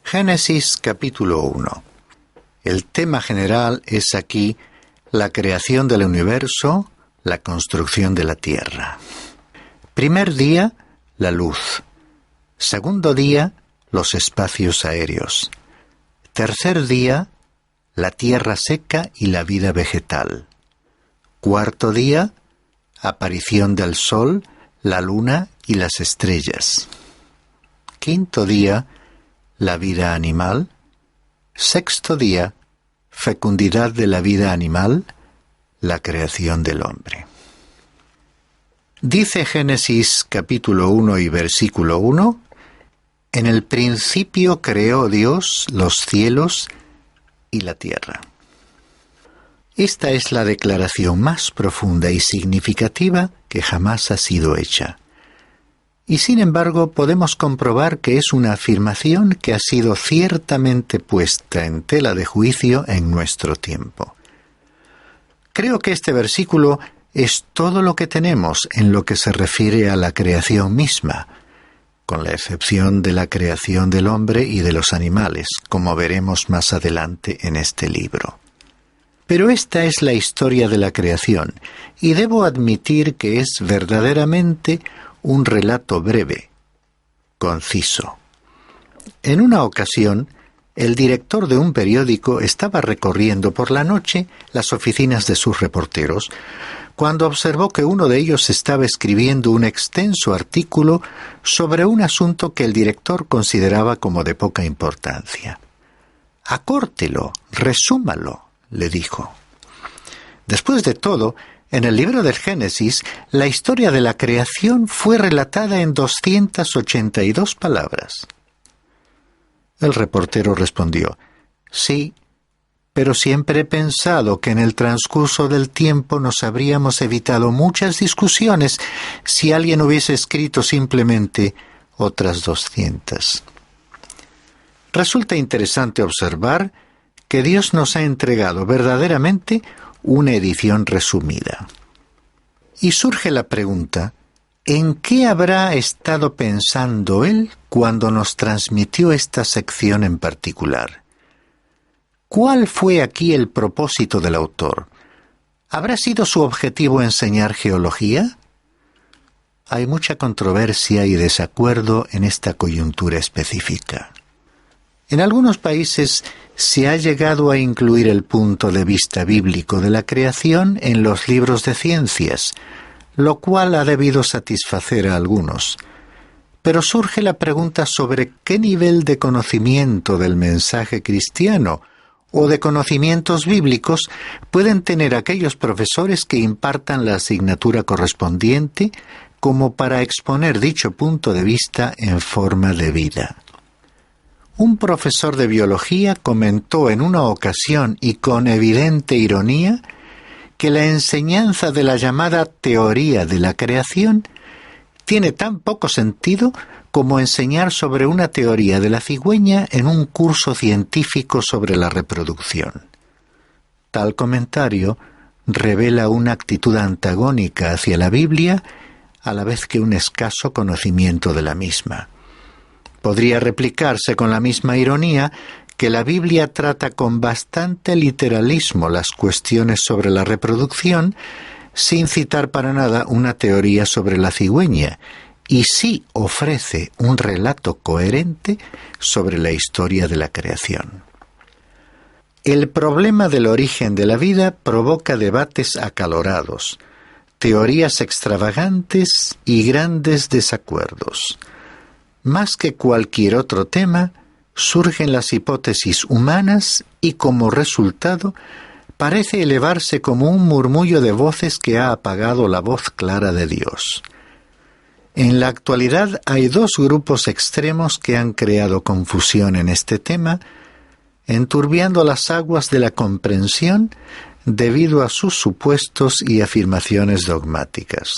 Génesis capítulo 1. El tema general es aquí la creación del universo, la construcción de la tierra. Primer día, la luz. Segundo día, los espacios aéreos. Tercer día, la tierra seca y la vida vegetal. Cuarto día, aparición del sol, la luna y las estrellas. Quinto día, la vida animal. Sexto día, fecundidad de la vida animal, la creación del hombre. Dice Génesis capítulo 1 y versículo 1, en el principio creó Dios los cielos y la tierra. Esta es la declaración más profunda y significativa que jamás ha sido hecha. Y sin embargo podemos comprobar que es una afirmación que ha sido ciertamente puesta en tela de juicio en nuestro tiempo. Creo que este versículo es todo lo que tenemos en lo que se refiere a la creación misma, con la excepción de la creación del hombre y de los animales, como veremos más adelante en este libro. Pero esta es la historia de la creación, y debo admitir que es verdaderamente un relato breve, conciso. En una ocasión, el director de un periódico estaba recorriendo por la noche las oficinas de sus reporteros, cuando observó que uno de ellos estaba escribiendo un extenso artículo sobre un asunto que el director consideraba como de poca importancia. «Acórtelo, resúmalo», le dijo. Después de todo, en el libro del Génesis, la historia de la creación fue relatada en 282 palabras. El reportero respondió, «Sí, pero siempre he pensado que en el transcurso del tiempo nos habríamos evitado muchas discusiones si alguien hubiese escrito simplemente otras 200». Resulta interesante observar que Dios nos ha entregado verdaderamente una edición resumida. Y surge la pregunta, ¿en qué habrá estado pensando Él cuando nos transmitió esta sección en particular? ¿Cuál fue aquí el propósito del autor? ¿Habrá sido su objetivo enseñar geología? Hay mucha controversia y desacuerdo en esta coyuntura específica. En algunos países se ha llegado a incluir el punto de vista bíblico de la creación en los libros de ciencias, lo cual ha debido satisfacer a algunos. Pero surge la pregunta sobre qué nivel de conocimiento del mensaje cristiano o de conocimientos bíblicos pueden tener aquellos profesores que impartan la asignatura correspondiente como para exponer dicho punto de vista en forma debida. Un profesor de biología comentó en una ocasión y con evidente ironía que la enseñanza de la llamada teoría de la creación tiene tan poco sentido como enseñar sobre una teoría de la cigüeña en un curso científico sobre la reproducción. Tal comentario revela una actitud antagónica hacia la Biblia, a la vez que un escaso conocimiento de la misma. Podría replicarse con la misma ironía que la Biblia trata con bastante literalismo las cuestiones sobre la reproducción, sin citar para nada una teoría sobre la cigüeña, y sí ofrece un relato coherente sobre la historia de la creación. El problema del origen de la vida provoca debates acalorados, teorías extravagantes y grandes desacuerdos. Más que cualquier otro tema, surgen las hipótesis humanas y como resultado parece elevarse como un murmullo de voces que ha apagado la voz clara de Dios. En la actualidad hay dos grupos extremos que han creado confusión en este tema, enturbiando las aguas de la comprensión debido a sus supuestos y afirmaciones dogmáticas.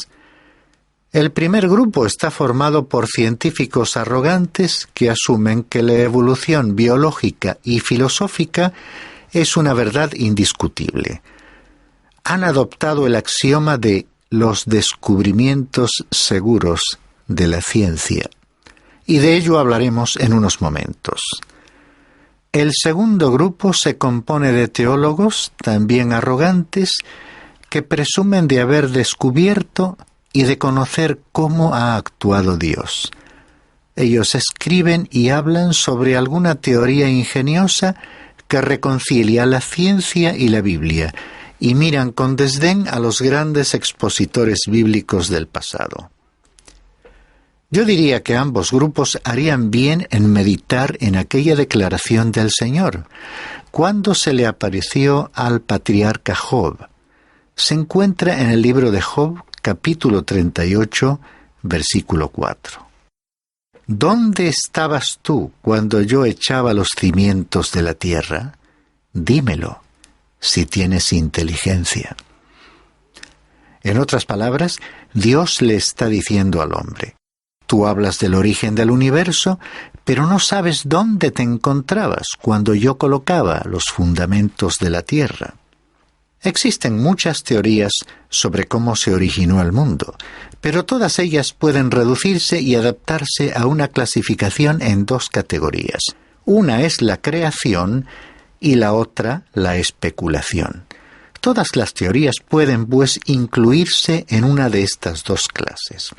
El primer grupo está formado por científicos arrogantes que asumen que la evolución biológica y filosófica es una verdad indiscutible. Han adoptado el axioma de los descubrimientos seguros de la ciencia, y de ello hablaremos en unos momentos. El segundo grupo se compone de teólogos, también arrogantes, que presumen de haber descubierto y de conocer cómo ha actuado Dios. Ellos escriben y hablan sobre alguna teoría ingeniosa que reconcilia la ciencia y la Biblia, y miran con desdén a los grandes expositores bíblicos del pasado. Yo diría que ambos grupos harían bien en meditar en aquella declaración del Señor, cuando se le apareció al patriarca Job. Se encuentra en el libro de Job, capítulo 38, versículo 4. ¿Dónde estabas tú cuando yo echaba los cimientos de la tierra? Dímelo, si tienes inteligencia. En otras palabras, Dios le está diciendo al hombre: tú hablas del origen del universo, pero no sabes dónde te encontrabas cuando yo colocaba los fundamentos de la tierra. Existen muchas teorías sobre cómo se originó el mundo, pero todas ellas pueden reducirse y adaptarse a una clasificación en dos categorías. Una es la creación y la otra la especulación. Todas las teorías pueden, pues, incluirse en una de estas dos clases.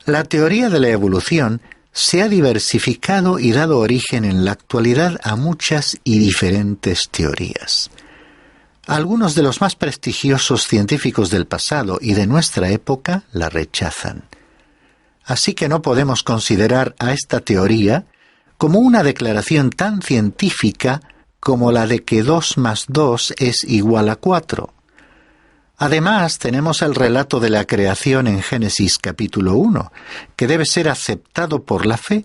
La teoría de la evolución se ha diversificado y dado origen en la actualidad a muchas y diferentes teorías. Algunos de los más prestigiosos científicos del pasado y de nuestra época la rechazan. Así que no podemos considerar a esta teoría como una declaración tan científica como la de que 2 más 2 es igual a 4. Además, tenemos el relato de la creación en Génesis capítulo 1, que debe ser aceptado por la fe,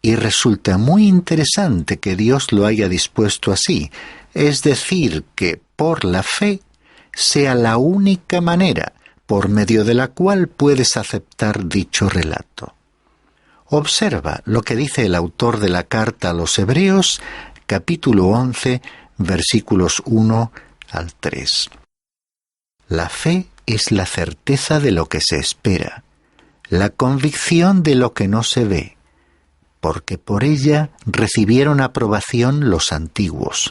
y resulta muy interesante que Dios lo haya dispuesto así, es decir, que por la fe sea la única manera por medio de la cual puedes aceptar dicho relato. Observa lo que dice el autor de la carta a los Hebreos, capítulo 11, versículos 1 al 3. La fe es la certeza de lo que se espera, la convicción de lo que no se ve, porque por ella recibieron aprobación los antiguos.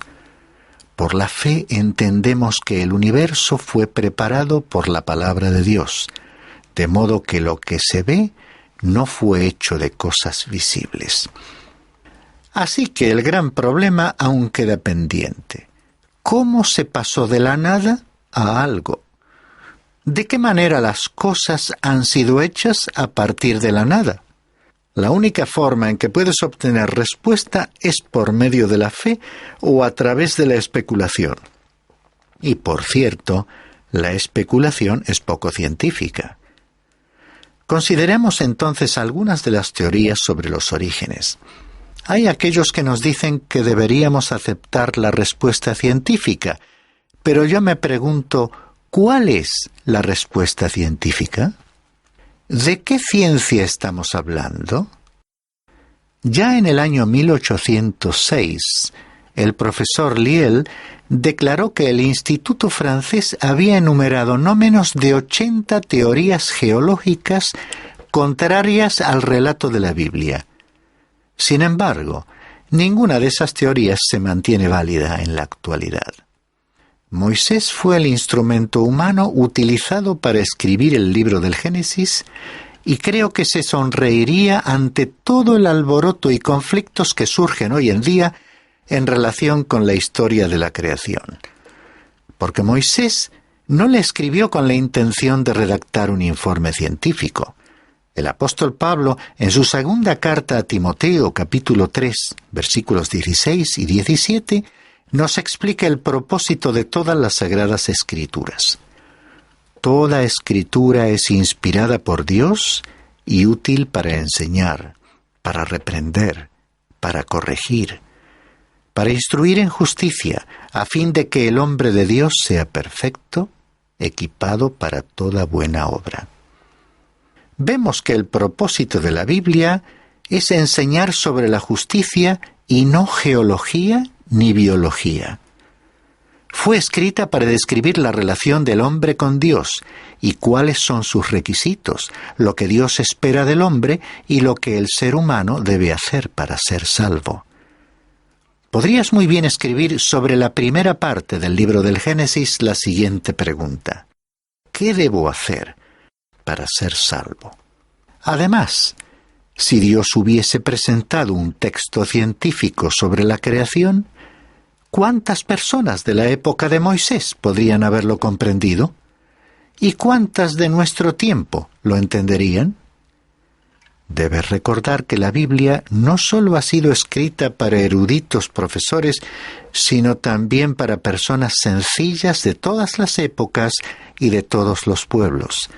Por la fe entendemos que el universo fue preparado por la palabra de Dios, de modo que lo que se ve no fue hecho de cosas visibles. Así que el gran problema aún queda pendiente. ¿Cómo se pasó de la nada a algo? ¿De qué manera las cosas han sido hechas a partir de la nada? La única forma en que puedes obtener respuesta es por medio de la fe o a través de la especulación. Y por cierto, la especulación es poco científica. Consideremos entonces algunas de las teorías sobre los orígenes. Hay aquellos que nos dicen que deberíamos aceptar la respuesta científica, pero yo me pregunto, ¿cuál es la respuesta científica? ¿De qué ciencia estamos hablando? Ya en el año 1806, el profesor Lyell declaró que el Instituto francés había enumerado no menos de 80 teorías geológicas contrarias al relato de la Biblia. Sin embargo, ninguna de esas teorías se mantiene válida en la actualidad. Moisés fue el instrumento humano utilizado para escribir el libro del Génesis, y creo que se sonreiría ante todo el alboroto y conflictos que surgen hoy en día en relación con la historia de la creación. Porque Moisés no le escribió con la intención de redactar un informe científico. El apóstol Pablo, en su segunda carta a Timoteo, capítulo 3, versículos 16 y 17, nos explica el propósito de todas las Sagradas Escrituras. Toda escritura es inspirada por Dios y útil para enseñar, para reprender, para corregir, para instruir en justicia, a fin de que el hombre de Dios sea perfecto, equipado para toda buena obra. Vemos que el propósito de la Biblia es enseñar sobre la justicia y no geología ni biología. Fue escrita para describir la relación del hombre con Dios y cuáles son sus requisitos, lo que Dios espera del hombre y lo que el ser humano debe hacer para ser salvo. podrías muy bien escribir sobre la primera parte del libro del Génesis la siguiente pregunta: ¿qué debo hacer para ser salvo? Además, si Dios hubiese presentado un texto científico sobre la creación, ¿cuántas personas de la época de Moisés podrían haberlo comprendido? ¿Y cuántas de nuestro tiempo lo entenderían? Debes recordar que la Biblia no solo ha sido escrita para eruditos profesores, sino también para personas sencillas de todas las épocas y de todos los pueblos.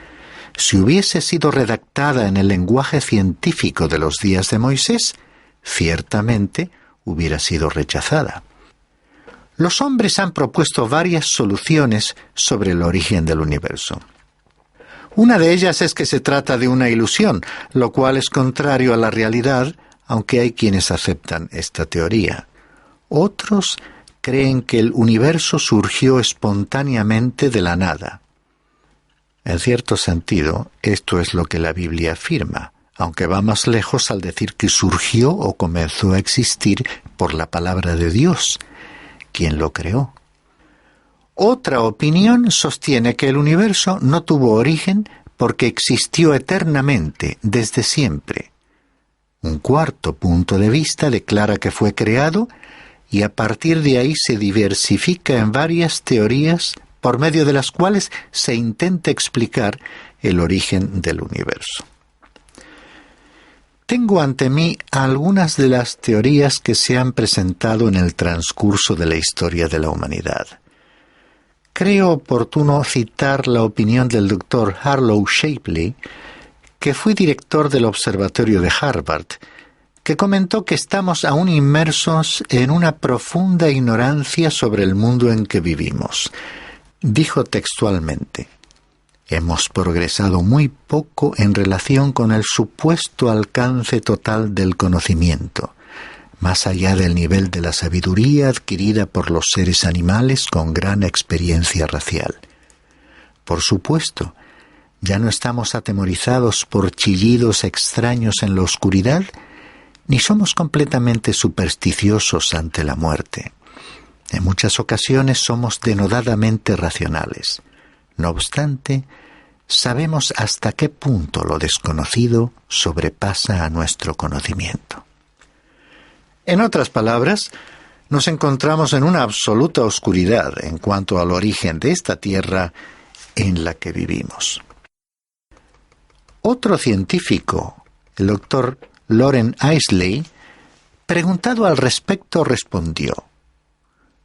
Si hubiese sido redactada en el lenguaje científico de los días de Moisés, ciertamente hubiera sido rechazada. Los hombres han propuesto varias soluciones sobre el origen del universo. Una de ellas es que se trata de una ilusión, lo cual es contrario a la realidad, aunque hay quienes aceptan esta teoría. Otros creen que el universo surgió espontáneamente de la nada. En cierto sentido, esto es lo que la Biblia afirma, aunque va más lejos al decir que surgió o comenzó a existir por la palabra de Dios, quien lo creó. Otra opinión sostiene que el universo no tuvo origen porque existió eternamente, desde siempre. Un cuarto punto de vista declara que fue creado y a partir de ahí se diversifica en varias teorías por medio de las cuales se intenta explicar el origen del universo. Tengo ante mí algunas de las teorías que se han presentado en el transcurso de la historia de la humanidad. Creo oportuno citar la opinión del Dr. Harlow Shapley, que fue director del Observatorio de Harvard, que comentó que estamos aún inmersos en una profunda ignorancia sobre el mundo en que vivimos. Dijo textualmente: hemos progresado muy poco en relación con el supuesto alcance total del conocimiento, más allá del nivel de la sabiduría adquirida por los seres animales con gran experiencia racial. Por supuesto, ya no estamos atemorizados por chillidos extraños en la oscuridad, ni somos completamente supersticiosos ante la muerte. En muchas ocasiones somos denodadamente racionales. No obstante, sabemos hasta qué punto lo desconocido sobrepasa a nuestro conocimiento. En otras palabras, nos encontramos en una absoluta oscuridad en cuanto al origen de esta tierra en la que vivimos. Otro científico, el doctor Loren Eiseley, preguntado al respecto, respondió: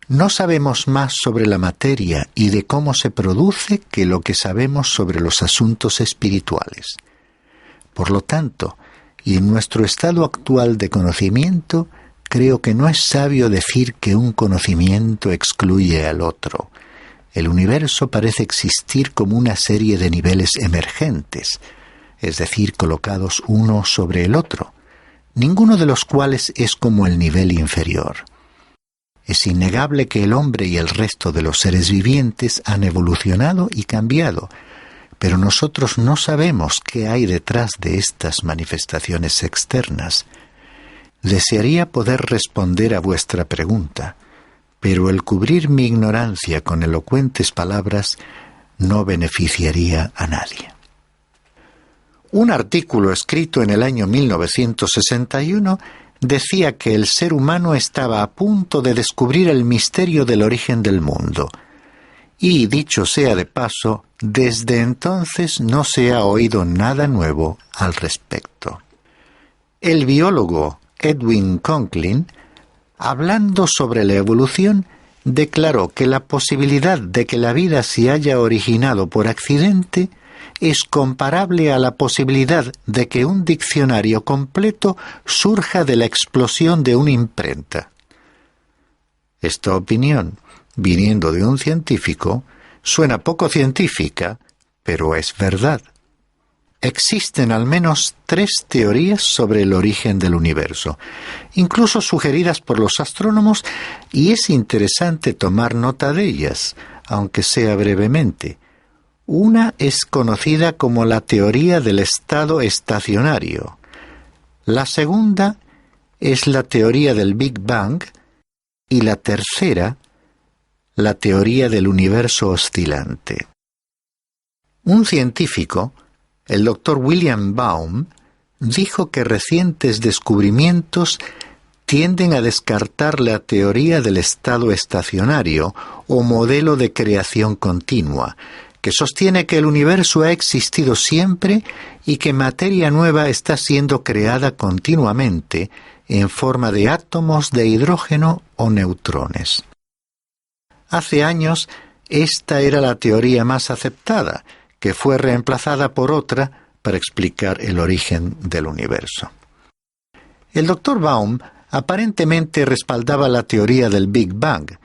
no sabemos más sobre la materia y de cómo se produce que lo que sabemos sobre los asuntos espirituales. Por lo tanto, y en nuestro estado actual de conocimiento, creo que no es sabio decir que un conocimiento excluye al otro. El universo parece existir como una serie de niveles emergentes, es decir, colocados uno sobre el otro, ninguno de los cuales es como el nivel inferior. Es innegable que el hombre y el resto de los seres vivientes han evolucionado y cambiado, pero nosotros no sabemos qué hay detrás de estas manifestaciones externas. Desearía poder responder a vuestra pregunta, pero el cubrir mi ignorancia con elocuentes palabras no beneficiaría a nadie. Un artículo escrito en el año 1961 decía que el ser humano estaba a punto de descubrir el misterio del origen del mundo. Y, dicho sea de paso, desde entonces no se ha oído nada nuevo al respecto. El biólogo Edwin Conklin, hablando sobre la evolución, declaró que la posibilidad de que la vida se haya originado por accidente es comparable a la posibilidad de que un diccionario completo surja de la explosión de una imprenta. Esta opinión, viniendo de un científico, suena poco científica, pero es verdad. Existen al menos 3 teorías sobre el origen del universo, incluso sugeridas por los astrónomos, y es interesante tomar nota de ellas, aunque sea brevemente. Una es conocida como la teoría del estado estacionario. La segunda es la teoría del Big Bang, y la tercera, la teoría del universo oscilante. Un científico, el Dr. William Baum, dijo que recientes descubrimientos tienden a descartar la teoría del estado estacionario o modelo de creación continua, que sostiene que el universo ha existido siempre y que materia nueva está siendo creada continuamente en forma de átomos de hidrógeno o neutrones. Hace años, esta era la teoría más aceptada, que fue reemplazada por otra para explicar el origen del universo. El Dr. Baum aparentemente respaldaba la teoría del Big Bang,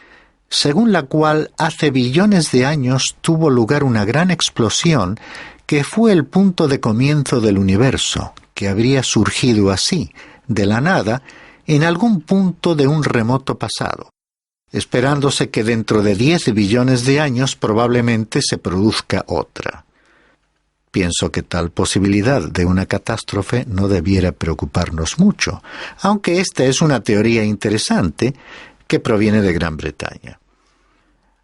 según la cual hace billones de años tuvo lugar una gran explosión que fue el punto de comienzo del universo, que habría surgido así, de la nada, en algún punto de un remoto pasado, esperándose que dentro de 10 billones de años probablemente se produzca otra. Pienso que tal posibilidad de una catástrofe no debiera preocuparnos mucho, aunque esta es una teoría interesante que proviene de Gran Bretaña.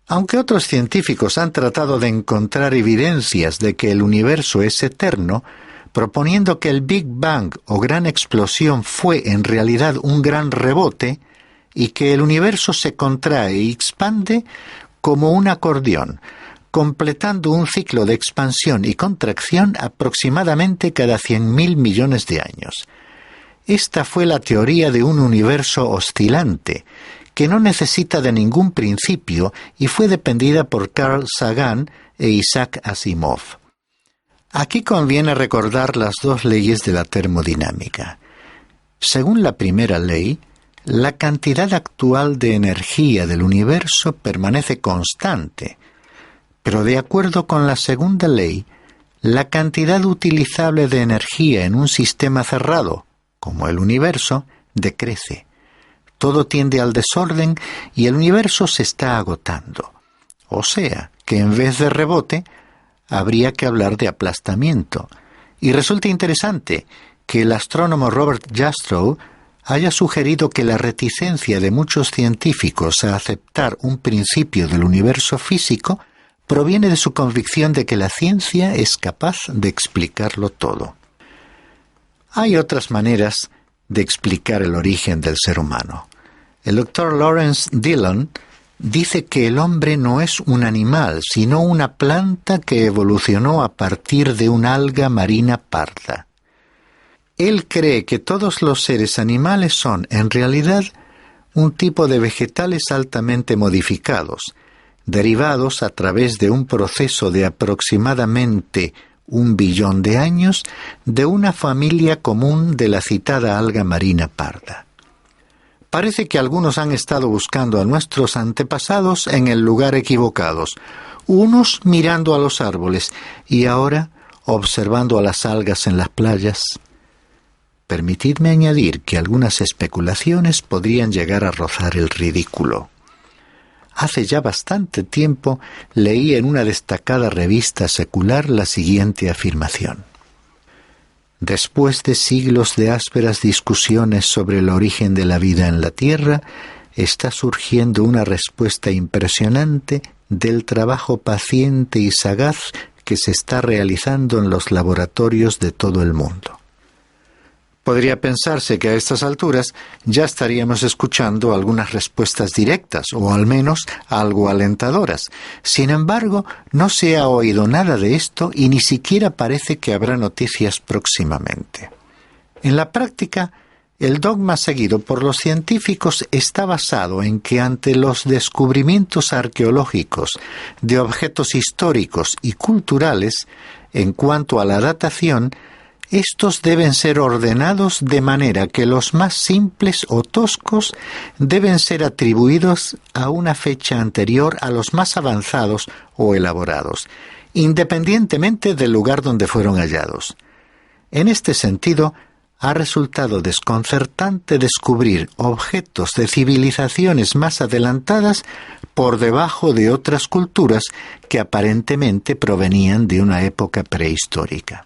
Aunque otros científicos han tratado de encontrar evidencias de que el universo es eterno, proponiendo que el Big Bang o gran explosión fue en realidad un gran rebote y que el universo se contrae y expande como un acordeón, completando un ciclo de expansión y contracción aproximadamente cada 100.000 millones de años. Esta fue la teoría de un universo oscilante, que no necesita de ningún principio y fue defendida por Carl Sagan e Isaac Asimov. Aquí conviene recordar las dos leyes de la termodinámica. Según la primera ley, la cantidad actual de energía del universo permanece constante, pero de acuerdo con la segunda ley, la cantidad utilizable de energía en un sistema cerrado, como el universo, decrece. Todo tiende al desorden y el universo se está agotando. O sea, que en vez de rebote, habría que hablar de aplastamiento. Y resulta interesante que el astrónomo Robert Jastrow haya sugerido que la reticencia de muchos científicos a aceptar un principio del universo físico proviene de su convicción de que la ciencia es capaz de explicarlo todo. Hay otras maneras de explicar el origen del ser humano. El Dr. Lawrence Dillon dice que el hombre no es un animal, sino una planta que evolucionó a partir de una alga marina parda. Él cree que todos los seres animales son, en realidad, un tipo de vegetales altamente modificados, derivados a través de un proceso de aproximadamente 1 billón de años de una familia común de la citada alga marina parda. Parece que algunos han estado buscando a nuestros antepasados en el lugar equivocados, unos mirando a los árboles y ahora observando a las algas en las playas. Permitidme añadir que algunas especulaciones podrían llegar a rozar el ridículo. Hace ya bastante tiempo leí en una destacada revista secular la siguiente afirmación. Después de siglos de ásperas discusiones sobre el origen de la vida en la Tierra, está surgiendo una respuesta impresionante del trabajo paciente y sagaz que se está realizando en los laboratorios de todo el mundo. Podría pensarse que a estas alturas ya estaríamos escuchando algunas respuestas directas o al menos algo alentadoras. Sin embargo, no se ha oído nada de esto y ni siquiera parece que habrá noticias próximamente. En la práctica, el dogma seguido por los científicos está basado en que ante los descubrimientos arqueológicos de objetos históricos y culturales, en cuanto a la datación, estos deben ser ordenados de manera que los más simples o toscos deben ser atribuidos a una fecha anterior a los más avanzados o elaborados, independientemente del lugar donde fueron hallados. En este sentido, ha resultado desconcertante descubrir objetos de civilizaciones más adelantadas por debajo de otras culturas que aparentemente provenían de una época prehistórica.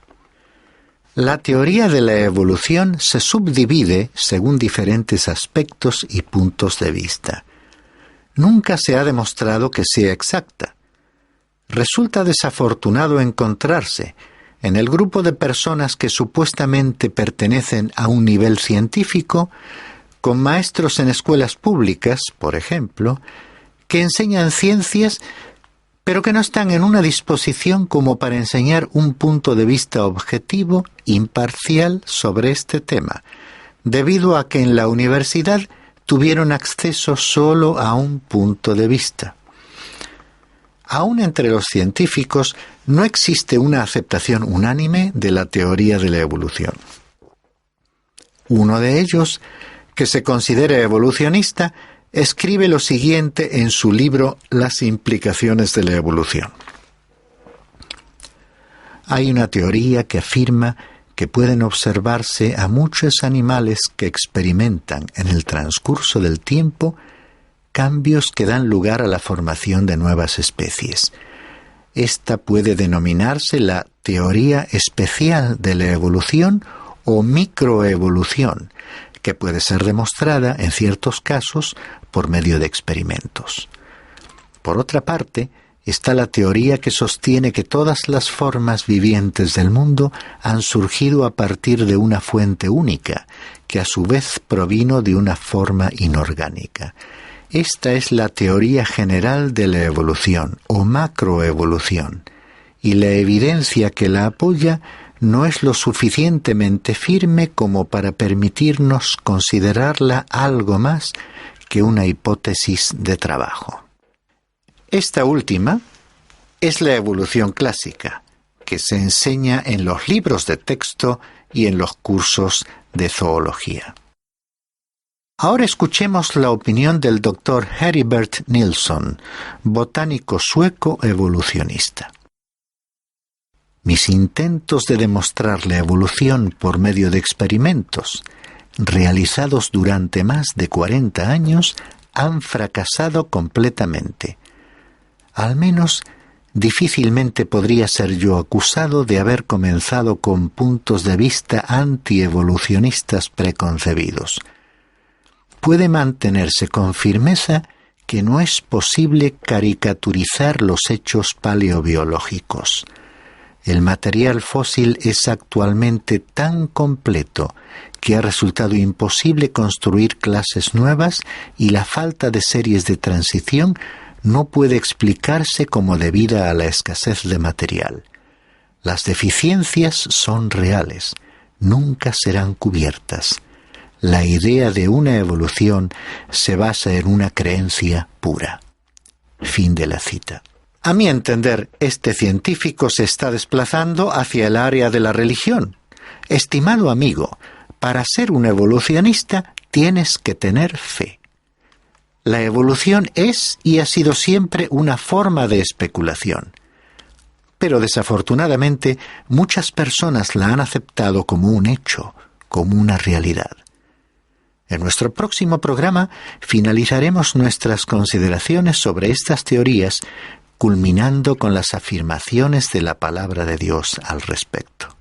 La teoría de la evolución se subdivide según diferentes aspectos y puntos de vista. nunca se ha demostrado que sea exacta. Resulta desafortunado encontrarse en el grupo de personas que supuestamente pertenecen a un nivel científico, con maestros en escuelas públicas, por ejemplo, que enseñan ciencias, pero que no están en una disposición como para enseñar un punto de vista objetivo, imparcial sobre este tema, debido a que en la universidad tuvieron acceso solo a un punto de vista. Aún entre los científicos no existe una aceptación unánime de la teoría de la evolución. Uno de ellos, que se considera evolucionista, escribe lo siguiente en su libro Las implicaciones de la evolución. Hay una teoría que afirma que pueden observarse a muchos animales que experimentan en el transcurso del tiempo cambios que dan lugar a la formación de nuevas especies. Esta puede denominarse la teoría especial de la evolución o microevolución, que puede ser demostrada en ciertos casos por medio de experimentos. Por otra parte, está la teoría que sostiene que todas las formas vivientes del mundo han surgido a partir de una fuente única, que a su vez provino de una forma inorgánica. Esta es la teoría general de la evolución o macroevolución, y la evidencia que la apoya no es lo suficientemente firme como para permitirnos considerarla algo más que una hipótesis de trabajo. Esta última es la evolución clásica, que se enseña en los libros de texto y en los cursos de zoología. Ahora escuchemos la opinión del Dr. Heribert Nilsson, botánico sueco evolucionista. Mis intentos de demostrar la evolución por medio de experimentos, realizados durante más de 40 años, han fracasado completamente. Al menos, difícilmente podría ser yo acusado de haber comenzado con puntos de vista antievolucionistas preconcebidos. Puede mantenerse con firmeza que no es posible caricaturizar los hechos paleobiológicos. El material fósil es actualmente tan completo que ha resultado imposible construir clases nuevas y la falta de series de transición no puede explicarse como debida a la escasez de material. Las deficiencias son reales, nunca serán cubiertas. La idea de una evolución se basa en una creencia pura. Fin de la cita. A mi entender, este científico se está desplazando hacia el área de la religión. Estimado amigo, para ser un evolucionista tienes que tener fe. La evolución es y ha sido siempre una forma de especulación. Pero desafortunadamente, muchas personas la han aceptado como un hecho, como una realidad. En nuestro próximo programa finalizaremos nuestras consideraciones sobre estas teorías, culminando con las afirmaciones de la palabra de Dios al respecto.